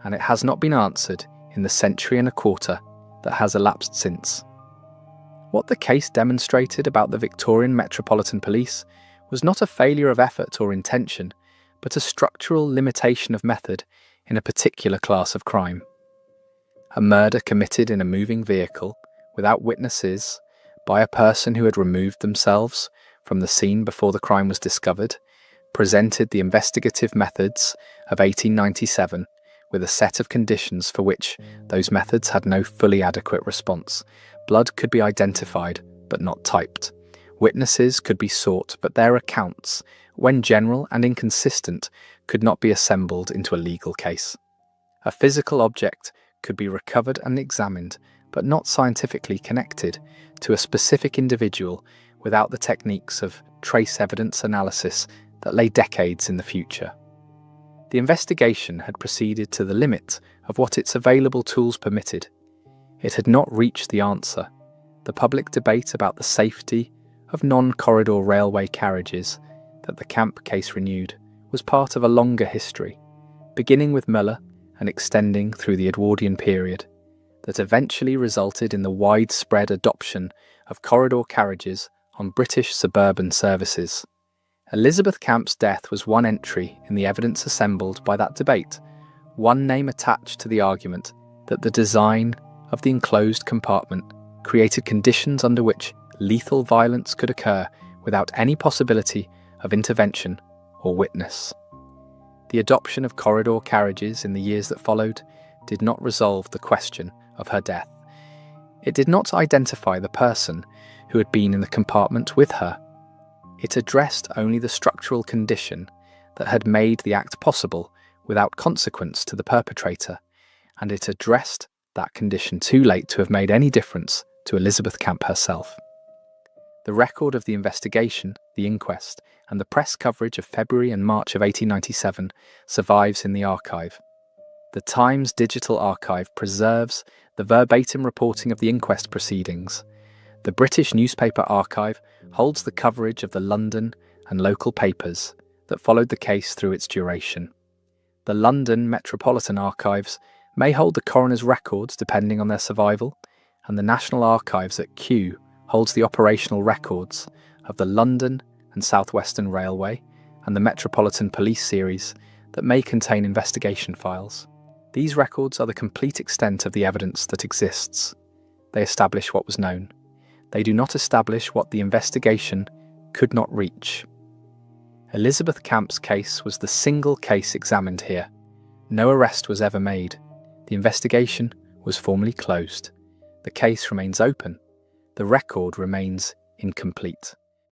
S1: and it has not been answered in the century and a quarter that has elapsed since. What the case demonstrated about the Victorian Metropolitan Police was not a failure of effort or intention, but a structural limitation of method in a particular class of crime. A murder committed in a moving vehicle, without witnesses, by a person who had removed themselves from the scene before the crime was discovered, presented the investigative methods of 1897 with a set of conditions for which those methods had no fully adequate response. Blood could be identified, but not typed. Witnesses could be sought, but their accounts, when general and inconsistent, could not be assembled into a legal case. A physical object could be recovered and examined, but not scientifically connected to a specific individual without the techniques of trace evidence analysis that lay decades in the future. The investigation had proceeded to the limit of what its available tools permitted. It had not reached the answer. The public debate about the safety of non-corridor railway carriages that the Camp case renewed was part of a longer history, beginning with Muller and extending through the Edwardian period, that eventually resulted in the widespread adoption of corridor carriages on British suburban services. Elizabeth Camp's death was one entry in the evidence assembled by that debate, one name attached to the argument that the design of the enclosed compartment created conditions under which lethal violence could occur without any possibility of intervention or witness. The adoption of corridor carriages in the years that followed did not resolve the question of her death. It did not identify the person who had been in the compartment with her. It addressed only the structural condition that had made the act possible without consequence to the perpetrator, and it addressed that condition too late to have made any difference to Elizabeth Camp herself. The record of the investigation, the inquest, and the press coverage of February and March of 1897 survives in the archive. The Times Digital Archive preserves the verbatim reporting of the inquest proceedings. The British Newspaper Archive holds the coverage of the London and local papers that followed the case through its duration. The London Metropolitan Archives may hold the coroner's records depending on their survival, and the National Archives at Kew holds the operational records of the London and South Western Railway and the Metropolitan Police series that may contain investigation files. These records are the complete extent of the evidence that exists. They establish what was known. They do not establish what the investigation could not reach. Elizabeth Camp's case was the single case examined here. No arrest was ever made. The investigation was formally closed. The case remains open. The record remains incomplete.